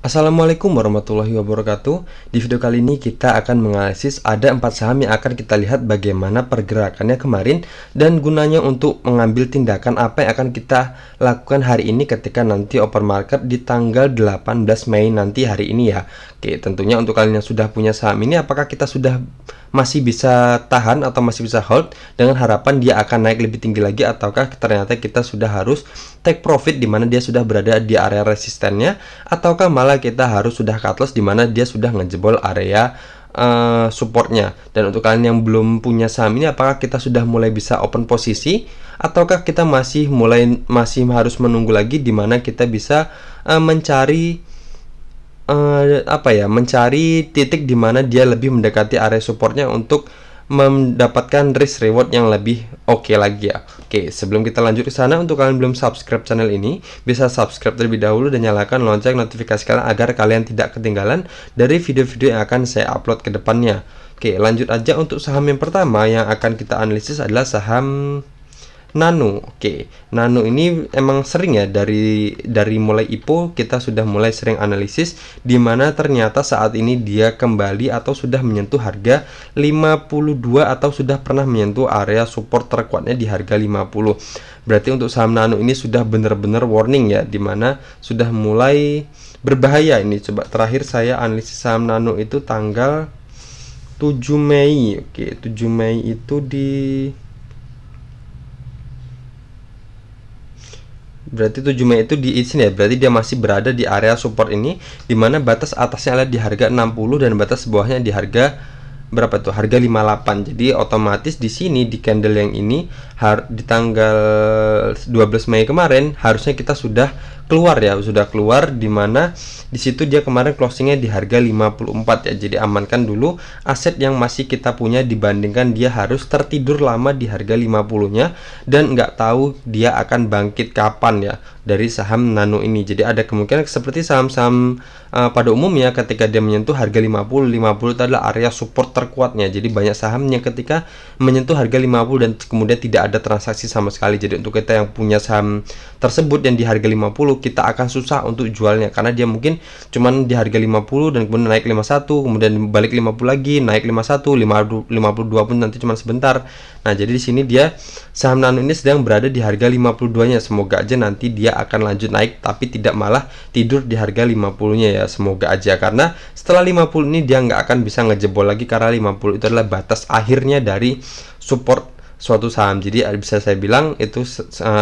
Assalamualaikum warahmatullahi wabarakatuh. Di video kali ini kita akan menganalisis ada 4 saham yang akan kita lihat bagaimana pergerakannya kemarin dan gunanya untuk mengambil tindakan apa yang akan kita lakukan hari ini ketika nanti open market di tanggal 18 Mei nanti hari ini ya. Oke, tentunya untuk kalian yang sudah punya saham ini, apakah kita sudah masih bisa tahan atau masih bisa hold dengan harapan dia akan naik lebih tinggi lagi, ataukah ternyata kita sudah harus take profit di mana dia sudah berada di area resistennya, ataukah malah kita harus sudah cut loss di mana dia sudah ngejebol area supportnya. Dan untuk kalian yang belum punya saham ini, apakah kita sudah mulai bisa open posisi ataukah kita masih harus menunggu lagi di mana kita bisa mencari mencari titik di mana dia lebih mendekati area supportnya untuk mendapatkan risk reward yang lebih oke lagi ya. Oke, sebelum kita lanjut ke sana, untuk kalian belum subscribe channel ini, bisa subscribe terlebih dahulu dan nyalakan lonceng notifikasi kalian agar kalian tidak ketinggalan dari video-video yang akan saya upload ke depannya. Oke, lanjut aja. Untuk saham yang pertama yang akan kita analisis adalah saham Nano. Oke, Nano ini emang sering ya, dari mulai IPO kita sudah mulai sering analisis di mana ternyata saat ini dia kembali atau sudah menyentuh harga 52 atau sudah pernah menyentuh area support terkuatnya di harga 50. Berarti untuk saham Nano ini sudah benar-benar warning ya, di mana sudah mulai berbahaya ini. Coba terakhir saya analisis saham Nano itu tanggal 7 Mei. Oke, 7 Mei itu berarti 7 Mei itu di sini ya, berarti dia masih berada di area support ini, dimana batas atasnya adalah di harga 60 dan batas bawahnya di harga berapa tuh, harga 58. Jadi otomatis di sini di candle yang ini di tanggal 12 Mei kemarin harusnya kita sudah keluar ya, sudah keluar, dimana di situ dia kemarin closingnya di harga 54 ya. Jadi amankan dulu aset yang masih kita punya dibandingkan dia harus tertidur lama di harga 50-nya dan nggak tahu dia akan bangkit kapan ya dari saham Nano ini. Jadi ada kemungkinan seperti saham-saham pada umumnya ketika dia menyentuh harga 50 itu adalah area support terkuatnya. Jadi banyak saham yang ketika menyentuh harga 50 dan kemudian tidak ada transaksi sama sekali. Jadi untuk kita yang punya saham tersebut yang di harga 50, kita akan susah untuk jualnya karena dia mungkin cuman di harga 50 dan kemudian naik 51, kemudian balik 50 lagi, naik 51, 52 pun nanti cuman sebentar. Nah, jadi di sini dia saham Nano ini sedang berada di harga 52-nya. Semoga aja nanti dia akan lanjut naik tapi tidak malah tidur di harga 50-nya ya. Semoga aja, karena setelah 50 ini dia nggak akan bisa ngejebol lagi karena 50 itu adalah batas akhirnya dari support suatu saham. Jadi bisa saya bilang itu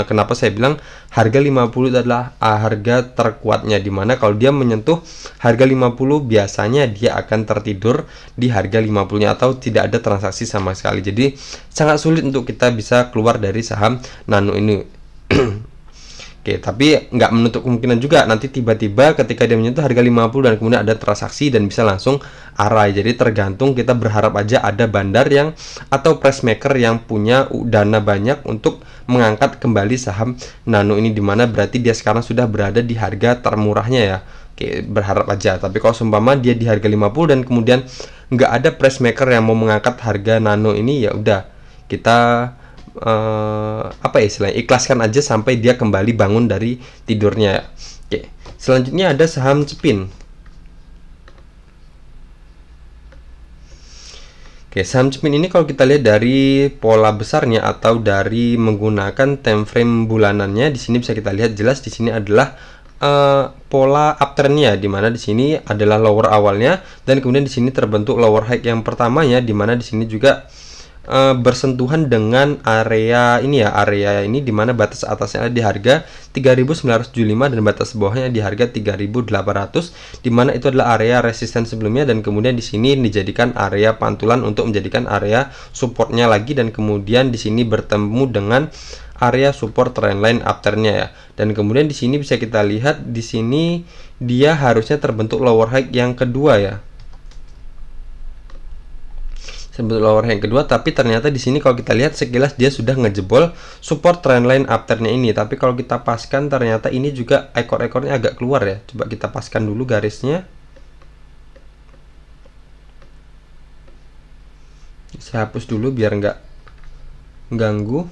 kenapa saya bilang harga 50 itu adalah harga terkuatnya, dimana kalau dia menyentuh harga 50 biasanya dia akan tertidur di harga 50-nya atau tidak ada transaksi sama sekali. Jadi sangat sulit untuk kita bisa keluar dari saham Nano ini. Oke, tapi nggak menutup kemungkinan juga nanti tiba-tiba ketika dia menyentuh harga 50 dan kemudian ada transaksi dan bisa langsung arai. Jadi tergantung, kita berharap aja ada bandar yang atau press maker yang punya dana banyak untuk mengangkat kembali saham Nano ini, dimana berarti dia sekarang sudah berada di harga termurahnya ya. Oke, berharap aja. Tapi kalau seumpama dia di harga 50 dan kemudian nggak ada press maker yang mau mengangkat harga Nano ini, ya udah kita istilahnya ikhlaskan aja sampai dia kembali bangun dari tidurnya. Oke, selanjutnya ada saham Cepin. Oke, saham Cepin ini kalau kita lihat dari pola besarnya atau dari menggunakan time frame bulanannya, di sini bisa kita lihat jelas di sini adalah pola uptrendnya, dimana di sini adalah lower awalnya dan kemudian di sini terbentuk lower high yang pertamanya, dimana di sini juga bersentuhan dengan area ini ya, area ini dimana batas atasnya ada di harga 3.975 dan batas bawahnya di harga 3.800, dimana itu adalah area resisten sebelumnya dan kemudian di sini dijadikan area pantulan untuk menjadikan area supportnya lagi, dan kemudian di sini bertemu dengan area support trendline uptrendnya ya. Dan kemudian di sini bisa kita lihat di sini dia harusnya terbentuk lower high yang kedua ya, lower high yang kedua, tapi ternyata di sini kalau kita lihat sekilas dia sudah ngejebol support trendline uptrendnya ini. Tapi kalau kita paskan ternyata ini juga ekor-ekornya agak keluar ya. Coba kita paskan dulu garisnya. Saya hapus dulu biar nggak ganggu.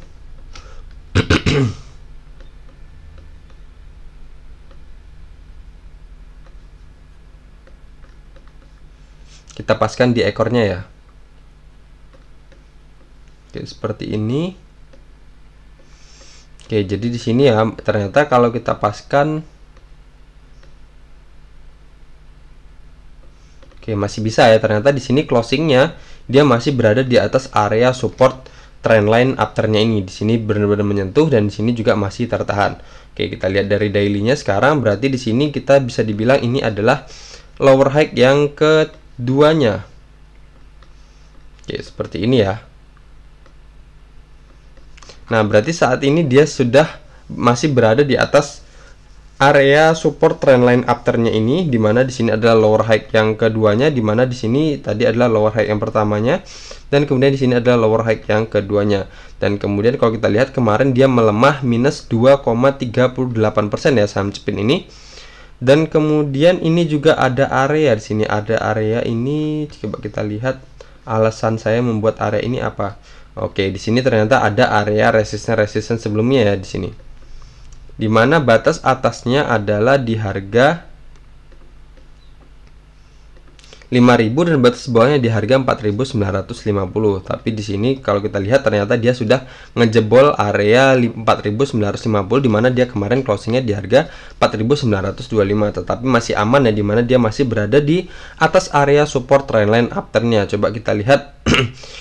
Kita paskan di ekornya ya. Oke, seperti ini. Oke, jadi di sini ya ternyata kalau kita paskan, oke, masih bisa ya. Ternyata di sini closingnya dia masih berada di atas area support trendline afternya ini. Di sini benar-benar menyentuh dan di sini juga masih tertahan. Oke, kita lihat dari daily-nya sekarang. Berarti di sini kita bisa dibilang ini adalah lower high yang keduanya. Oke, seperti ini ya. Nah, berarti saat ini dia sudah masih berada di atas area support trendline afternya ini, dimana di sini adalah lower high yang keduanya, dimana di sini tadi adalah lower high yang pertamanya, dan kemudian di sini adalah lower high yang keduanya. Dan kemudian kalau kita lihat kemarin dia melemah minus 2,38% ya saham Cepin ini. Dan kemudian ini juga ada area di sini, ada area ini. Coba kita lihat alasan saya membuat area ini apa. Oke, di sini ternyata ada area resisten sebelumnya ya di sini. Dimana batas atasnya adalah di harga 5.000 dan batas bawahnya di harga 4.950. Tapi di sini kalau kita lihat ternyata dia sudah ngejebol area 4.950, dimana dia kemarin closingnya di harga 4.925. Tetapi masih aman ya, dimana dia masih berada di atas area support trendline afternya. Coba kita lihat.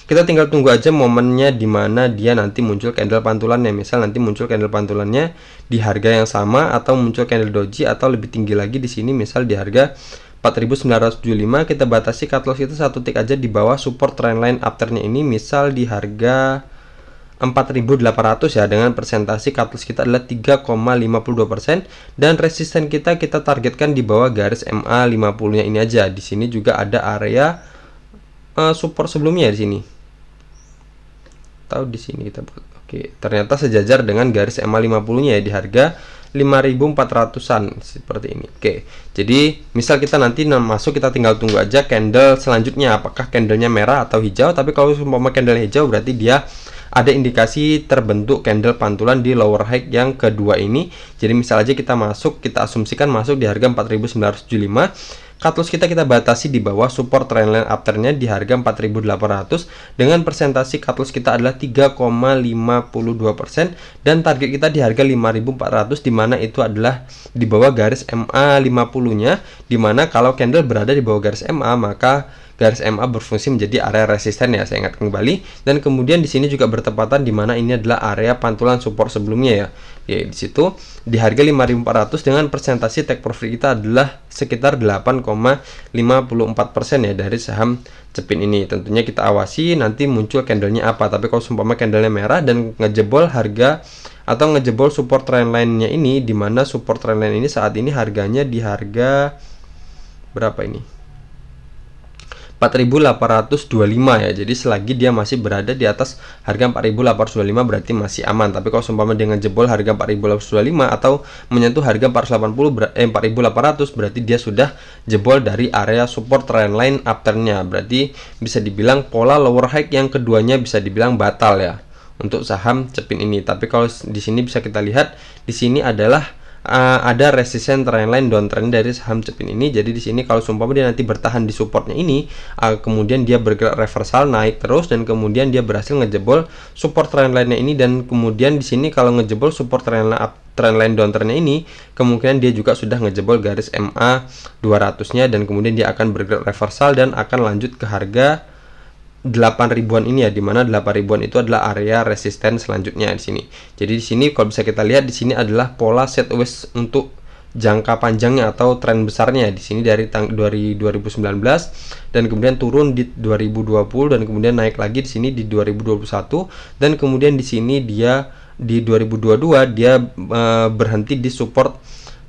Kita tinggal tunggu aja momennya dimana dia nanti muncul candle pantulannya. Misal nanti muncul candle pantulannya di harga yang sama, atau muncul candle doji, atau lebih tinggi lagi di sini misal di harga 4.975. Kita batasi cut loss kita satu tick aja di bawah support trendline afternya ini, misal di harga 4.800 ya, dengan presentasi cut loss kita adalah 3,52%, dan resisten kita targetkan di bawah garis MA 50 nya ini aja. Di sini juga ada area support sebelumnya di sini. Tahu di sini kita buat. Oke, ternyata sejajar dengan garis MA 50 nya ya, di harga 5.400-an seperti ini. Oke, jadi misal kita nanti masuk, kita tinggal tunggu aja candle selanjutnya apakah candlenya merah atau hijau. Tapi kalau umpama candle hijau berarti dia ada indikasi terbentuk candle pantulan di lower high yang kedua ini. Jadi misal aja kita masuk, kita asumsikan masuk di harga 4.975. Cut loss kita batasi di bawah support trendline afternya di harga 4.800, dengan presentasi cut loss kita adalah 3,52%, dan target kita di harga 5.400, dimana itu adalah di bawah garis MA 50 nya, dimana kalau candle berada di bawah garis MA maka garis MA berfungsi menjadi area resisten ya, saya ingat kembali. Dan kemudian di sini juga bertepatan di mana ini adalah area pantulan support sebelumnya ya. Ya, di situ di harga 5.400 dengan presentasi take profit kita adalah sekitar 8,54% ya dari saham Cepin ini. Tentunya kita awasi nanti muncul candlenya apa. Tapi kalau seumpama candlenya merah dan ngejebol harga atau ngejebol support trendline-nya ini, di mana support trendline ini saat ini harganya di harga berapa ini? 4.825 ya. Jadi selagi dia masih berada di atas harga 4.825 berarti masih aman. Tapi kalau seumpama dengan jebol harga 4.825 atau menyentuh harga 4.800 berarti dia sudah jebol dari area support trendline afternya. Berarti bisa dibilang pola lower high yang keduanya bisa dibilang batal ya untuk saham Cepin ini. Tapi kalau di sini bisa kita lihat di sini adalah ada resisten trendline downtrend dari saham Cepin ini. Jadi di sini kalau sumpah dia nanti bertahan di supportnya ini, kemudian dia bergerak reversal naik terus, dan kemudian dia berhasil ngejebol support trendline-nya ini, dan kemudian di sini kalau ngejebol support trendline downtrendnya ini, kemungkinan dia juga sudah ngejebol garis MA 200-nya, dan kemudian dia akan bergerak reversal dan akan lanjut ke harga 8.000-an ini ya, dimana 8.000-an itu adalah area resisten selanjutnya di sini. Jadi di sini kalau bisa kita lihat di sini adalah pola sideways untuk jangka panjangnya atau tren besarnya di sini dari 2019 dan kemudian turun di 2020 dan kemudian naik lagi di sini di 2021, dan kemudian di sini dia di 2022 dia berhenti di support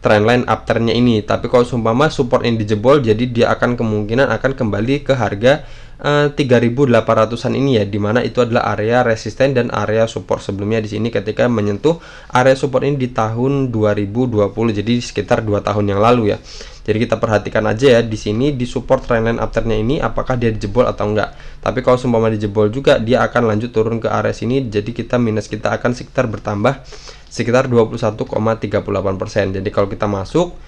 trendline afternya ini. Tapi kalau seumpama support ini dijebol, jadi dia akan kemungkinan akan kembali ke harga 3.800-an ini ya, dimana itu adalah area resisten dan area support sebelumnya di sini ketika menyentuh area support ini di tahun 2020, jadi sekitar 2 tahun yang lalu ya. Jadi kita perhatikan aja ya di sini di support trendline afternya ini apakah dia dijebol atau enggak. Tapi kalau seumpama dijebol juga dia akan lanjut turun ke area sini, jadi kita minus kita akan sekitar bertambah sekitar 21,38%. Jadi kalau kita masuk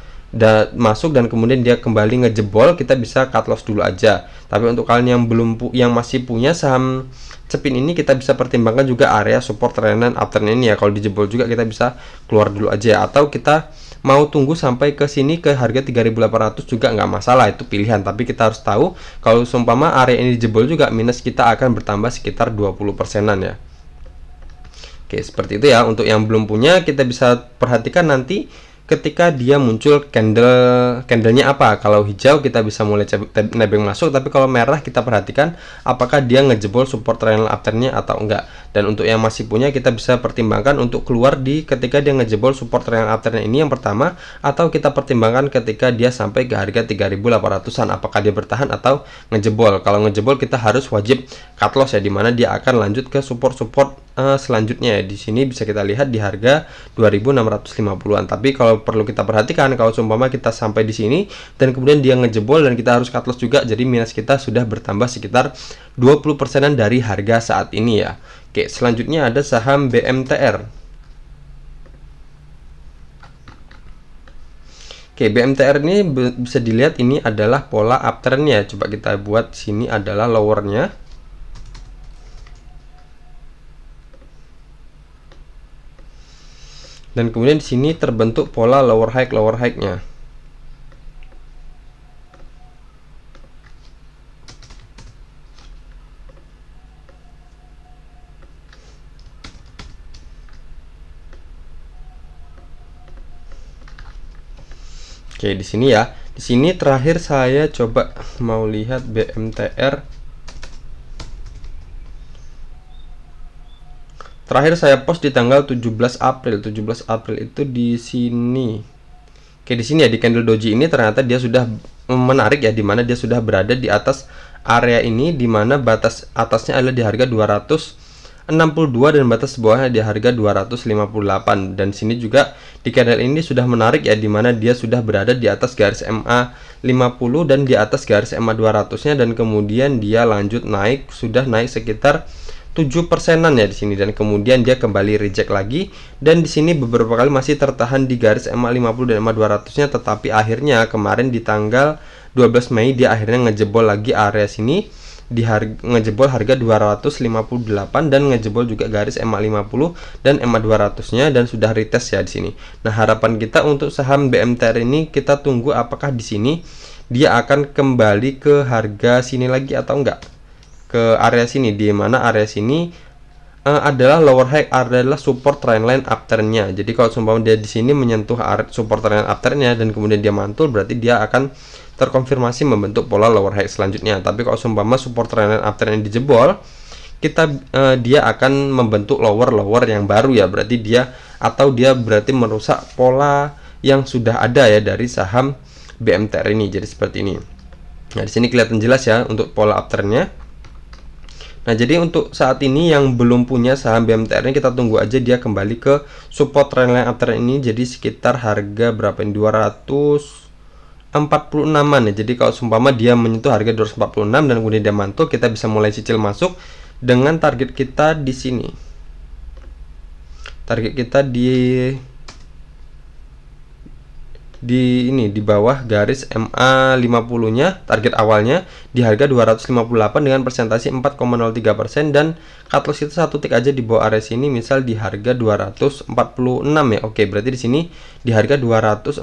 masuk dan kemudian dia kembali ngejebol, kita bisa cut loss dulu aja. Tapi untuk kalian yang masih punya saham Cepin ini, kita bisa pertimbangkan juga area support trend line uptrend ini ya. Kalau dijebol juga kita bisa keluar dulu aja, atau kita mau tunggu sampai ke sini ke harga 3.800 juga nggak masalah, itu pilihan. Tapi kita harus tahu kalau seumpama area ini dijebol juga, minus kita akan bertambah sekitar 20%-an ya. Oke, seperti itu ya. Untuk yang belum punya, kita bisa perhatikan nanti ketika dia muncul candlenya apa. Kalau hijau kita bisa mulai nebeng masuk, tapi kalau merah kita perhatikan apakah dia ngejebol support triangle uptrendnya atau enggak. Dan untuk yang masih punya, kita bisa pertimbangkan untuk keluar di ketika dia ngejebol support triangle uptrendnya ini yang pertama, atau kita pertimbangkan ketika dia sampai ke harga 3.800-an apakah dia bertahan atau ngejebol. Kalau ngejebol kita harus wajib cut loss ya, dimana dia akan lanjut ke support selanjutnya. Di sini bisa kita lihat di harga 2.650-an. Tapi kalau perlu kita perhatikan, kalau seumpama kita sampai di sini dan kemudian dia ngejebol dan kita harus cut loss juga, jadi minus kita sudah bertambah sekitar 20%-an dari harga saat ini ya. Oke, selanjutnya ada saham BMTR. Oke, BMTR ini bisa dilihat ini adalah pola uptrendnya. Coba kita buat sini adalah lowernya. Dan kemudian di sini terbentuk pola lower high-nya. Oke, di sini ya. Di sini terakhir saya coba mau lihat BMTR. Terakhir saya post di tanggal 17 April. 17 April itu di sini. Oke, di sini ya, di candle doji ini ternyata dia sudah menarik ya, dimana dia sudah berada di atas area ini, dimana batas atasnya adalah di harga 262 dan batas bawahnya di harga 258. Dan sini juga di candle ini sudah menarik ya, dimana dia sudah berada di atas garis MA 50 dan di atas garis MA 200-nya, dan kemudian dia lanjut naik, sudah naik sekitar 7%-an ya di sini, dan kemudian dia kembali reject lagi, dan di sini beberapa kali masih tertahan di garis MA 50 dan MA 200-nya, tetapi akhirnya kemarin di tanggal 12 Mei dia akhirnya ngejebol lagi area sini di ngejebol harga 258 dan ngejebol juga garis MA 50 dan MA 200-nya, dan sudah retest ya di sini. Nah, harapan kita untuk saham BMTR ini, kita tunggu apakah di sini dia akan kembali ke harga sini lagi atau enggak, ke area sini, di mana area sini adalah lower high, adalah support trendline uptrendnya. Jadi kalau seumpama dia di sini menyentuh support trendline uptrendnya dan kemudian dia mantul, berarti dia akan terkonfirmasi membentuk pola lower high selanjutnya. Tapi kalau seumpama support trendline uptrend yang dijebol, dia akan membentuk lower yang baru ya, berarti dia berarti merusak pola yang sudah ada ya dari saham BMTR ini. Jadi seperti ini. Nah, di sini kelihatan jelas ya untuk pola uptrendnya. Nah, jadi untuk saat ini yang belum punya saham BMTR ini, kita tunggu aja dia kembali ke support trendline uptrend ini. Jadi sekitar harga berapa ini, 246-an ya. Jadi kalau seumpama dia menyentuh harga 246 dan kemudian dia mantul, kita bisa mulai cicil masuk dengan target kita di sini. Target kita di bawah garis MA 50-nya, target awalnya di harga 258 dengan persentase 4,03%, dan cut loss itu satu tick aja di bawah area sini, misal di harga 246 ya. Oke, berarti di sini di harga 248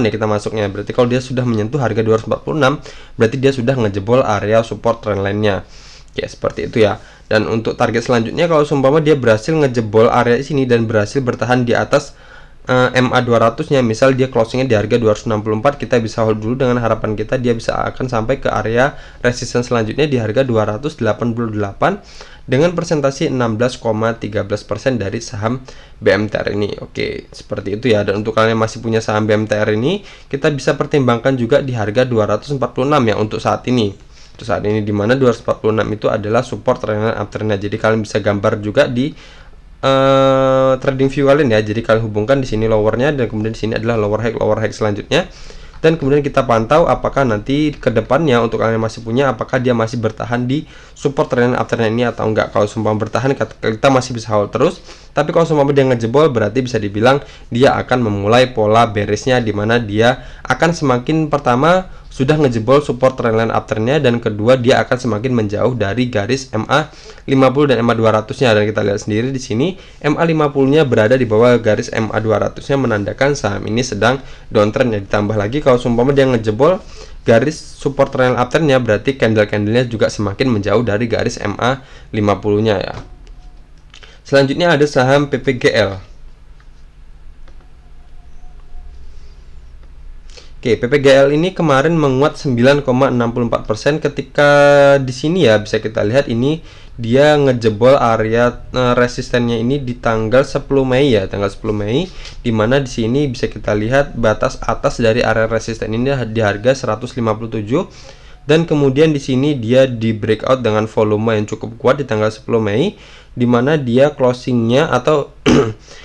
ya kita masuknya. Berarti kalau dia sudah menyentuh harga 246, berarti dia sudah ngejebol area support trendline-nya. Ya, seperti itu ya. Dan untuk target selanjutnya, kalau seumpama dia berhasil ngejebol area sini dan berhasil bertahan di atas MA 200-nya, misal dia closingnya di harga 264, kita bisa hold dulu dengan harapan kita dia bisa akan sampai ke area resistance selanjutnya di harga 288 dengan persentase 16,13% dari saham BMTR ini. Oke, seperti itu ya. Dan untuk kalian yang masih punya saham BMTR ini, kita bisa pertimbangkan juga di harga 246 ya untuk saat ini. Untuk saat ini, dimana 246 itu adalah support trendline uptrendnya. Jadi kalian bisa gambar juga di trading view kalian ya. Jadi kalian hubungkan di sini lowernya dan kemudian di sini adalah lower high selanjutnya. dan kemudian kita pantau apakah nanti ke depannya untuk kalian yang masih punya, apakah dia masih bertahan di support trendline uptrend ini atau enggak. Kalau sumpah bertahan, kita masih bisa hold terus, tapi kalau sumpah dia ngejebol, berarti bisa dibilang dia akan memulai pola bearishnya, dimana dia akan semakin, pertama sudah ngejebol support trendline uptrendnya, dan kedua dia akan semakin menjauh dari garis MA 50 dan MA 200 nya. Dan kita lihat sendiri di sini MA 50 nya berada di bawah garis MA 200 nya, menandakan saham ini sedang downtrend ya. Ditambah lagi kalau sumpah dia ngejebol garis support trendline uptrendnya, berarti candle-candlenya juga semakin menjauh dari garis MA 50 nya ya. Selanjutnya ada saham PPGL. Oke, PPGL ini kemarin menguat 9,64%. Ketika di sini ya bisa kita lihat ini dia ngejebol area resistennya ini di tanggal 10 Mei ya, tanggal 10 Mei, dimana di sini bisa kita lihat batas atas dari area resisten ini di harga 157, dan kemudian di sini dia di breakout dengan volume yang cukup kuat di tanggal 10 Mei, dimana dia closingnya atau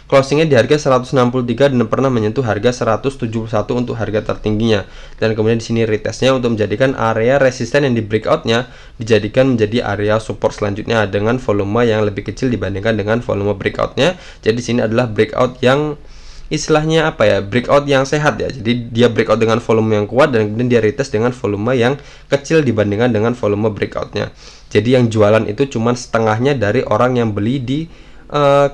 closingnya di harga 163 dan pernah menyentuh harga 171 untuk harga tertingginya. Dan kemudian di sini retestnya untuk menjadikan area resisten yang di breakoutnya dijadikan menjadi area support selanjutnya dengan volume yang lebih kecil dibandingkan dengan volume breakoutnya. Jadi di sini adalah breakout yang istilahnya apa ya, breakout yang sehat ya. Jadi dia breakout dengan volume yang kuat dan kemudian dia retest dengan volume yang kecil dibandingkan dengan volume breakoutnya. Jadi yang jualan itu cuma setengahnya dari orang yang beli di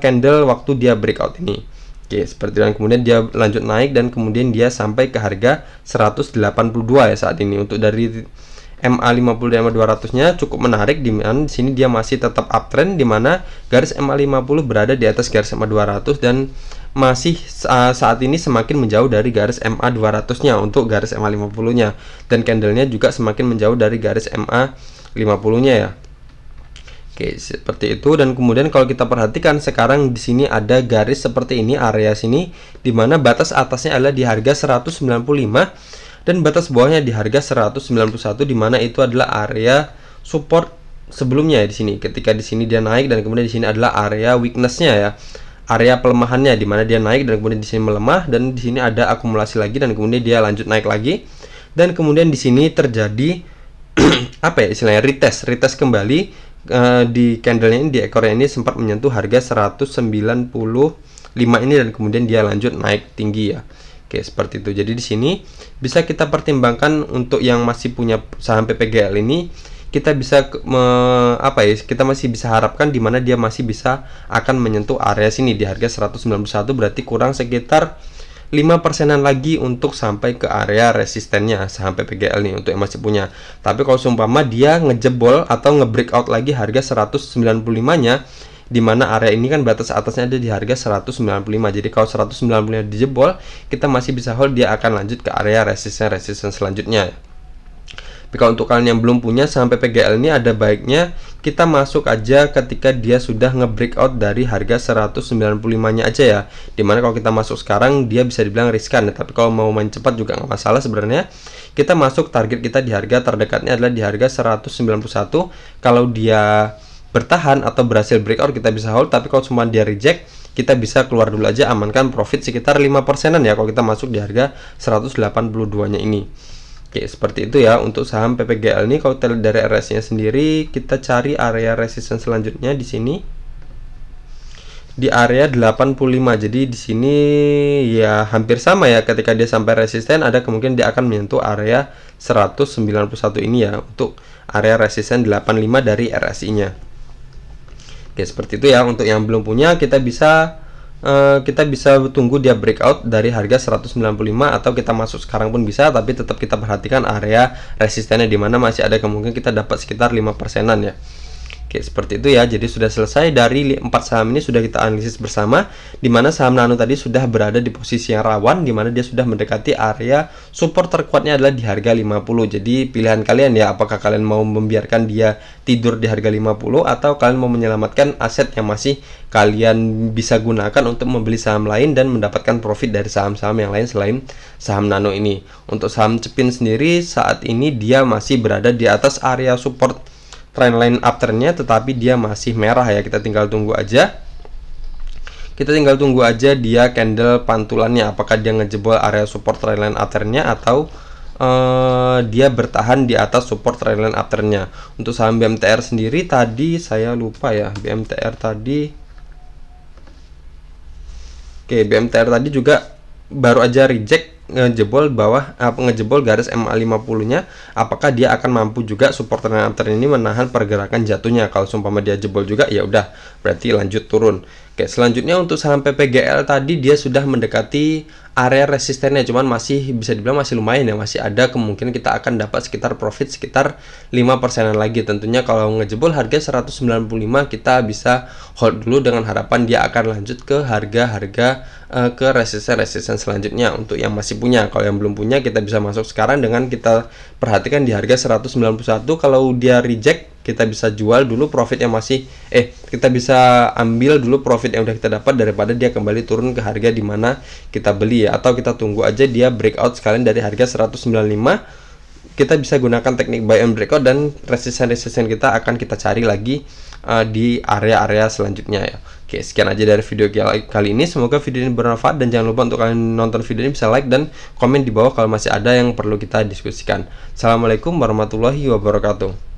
candle waktu dia breakout ini. Oke, seperti itu. Dan kemudian dia lanjut naik dan kemudian dia sampai ke harga 182 ya saat ini. Untuk dari MA 50 dan MA 200 nya cukup menarik, di mana di sini dia masih tetap uptrend, di mana garis MA 50 berada di atas garis MA 200 dan masih saat ini semakin menjauh dari garis MA 200 nya untuk garis MA 50 nya, dan candlenya juga semakin menjauh dari garis MA 50 nya ya. Oke, seperti itu. Dan kemudian kalau kita perhatikan sekarang di sini ada garis seperti ini, area sini di mana batas atasnya adalah di harga 195 dan batas bawahnya di harga 191, di mana itu adalah area support sebelumnya di sini. Ketika di sini dia naik dan kemudian di sini adalah area weakness-nya ya. Area pelemahannya di mana dia naik dan kemudian di sini melemah, dan di sini ada akumulasi lagi dan kemudian dia lanjut naik lagi. Dan kemudian di sini terjadi apa ya istilahnya, retest kembali. Di candlenya ini, di ekornya ini sempat menyentuh harga 195 ini dan kemudian dia lanjut naik tinggi ya. Oke, seperti itu. Jadi di sini bisa kita pertimbangkan untuk yang masih punya saham PPGL ini, kita bisa kita masih bisa harapkan di mana dia masih bisa akan menyentuh area sini di harga 191, berarti kurang sekitar 5%-an lagi untuk sampai ke area resistennya saham PPGL nih untuk yang masih punya. Tapi kalau seumpama dia ngejebol atau nge-breakout lagi harga 195-nya, di mana area ini kan batas atasnya ada di harga 195. Jadi kalau 195 dijebol, kita masih bisa hold, dia akan lanjut ke area resisten selanjutnya. Tapi kalau untuk kalian yang belum punya saham PPGL ini, ada baiknya kita masuk aja ketika dia sudah nge-breakout dari harga 195-nya aja ya. Dimana kalau kita masuk sekarang dia bisa dibilang riskan ya, tapi kalau mau main cepat juga nggak masalah sebenarnya. Kita masuk, target kita di harga terdekatnya adalah di harga 191. Kalau dia bertahan atau berhasil breakout kita bisa hold, tapi kalau cuma dia reject kita bisa keluar dulu aja, amankan profit sekitar 5%-an ya kalau kita masuk di harga 182-nya ini. Oke, seperti itu ya untuk saham PPGL ini. Kalau kita lihat dari RS-nya sendiri, kita cari area resisten selanjutnya di sini di area 85. Jadi di sini ya hampir sama ya, ketika dia sampai resisten ada kemungkinan dia akan menyentuh area 191 ini ya untuk area resisten 85 dari RSI-nya. Oke, seperti itu ya. Untuk yang belum punya, kita bisa tunggu dia breakout dari harga 195 atau kita masuk sekarang pun bisa, tapi tetap kita perhatikan area resistennya di mana masih ada kemungkinan kita dapat sekitar 5%-an ya. Oke, seperti itu ya. Jadi sudah selesai dari 4 saham ini, sudah kita analisis bersama, di mana saham Nano tadi sudah berada di posisi yang rawan, di mana dia sudah mendekati area support terkuatnya adalah di harga 50. Jadi pilihan kalian ya, apakah kalian mau membiarkan dia tidur di harga 50 atau kalian mau menyelamatkan aset yang masih kalian bisa gunakan untuk membeli saham lain dan mendapatkan profit dari saham-saham yang lain selain saham Nano ini. Untuk saham Cepin sendiri saat ini dia masih berada di atas area support trendline uptrendnya, tetapi dia masih merah ya, kita tinggal tunggu aja. Kita tinggal tunggu aja dia candle pantulannya, apakah dia ngejebol area support trendline uptrendnya atau dia bertahan di atas support trendline uptrendnya. Untuk saham BMTR sendiri tadi saya lupa ya, BMTR tadi. Oke, BMTR tadi juga baru aja reject, ngejebol bawah, ngejebol garis MA50 nya. Apakah dia akan mampu juga support trend uptrend ini menahan pergerakan jatuhnya? Kalau seumpama dia jebol juga ya udah berarti lanjut turun. Oke, selanjutnya untuk saham PPGL tadi dia sudah mendekati area resistennya, cuman masih bisa dibilang masih lumayan ya, masih ada kemungkinan kita akan dapat sekitar profit sekitar 5% lagi. Tentunya kalau ngejebol harga 195 kita bisa hold dulu dengan harapan dia akan lanjut ke harga-harga ke resisten selanjutnya. Untuk yang masih punya, kalau yang belum punya kita bisa masuk sekarang dengan kita perhatikan di harga 191. Kalau dia reject kita bisa jual dulu profit yang masih kita bisa ambil dulu profit yang udah kita dapat daripada dia kembali turun ke harga di mana kita beli ya, atau kita tunggu aja dia breakout sekalian dari harga 195. Kita bisa gunakan teknik buy and breakout dan resisten kita akan kita cari lagi di area-area selanjutnya ya. Oke, sekian aja dari video kali ini. Semoga video ini bermanfaat dan jangan lupa untuk kalian nonton video ini bisa like dan komen di bawah kalau masih ada yang perlu kita diskusikan. Assalamualaikum warahmatullahi wabarakatuh.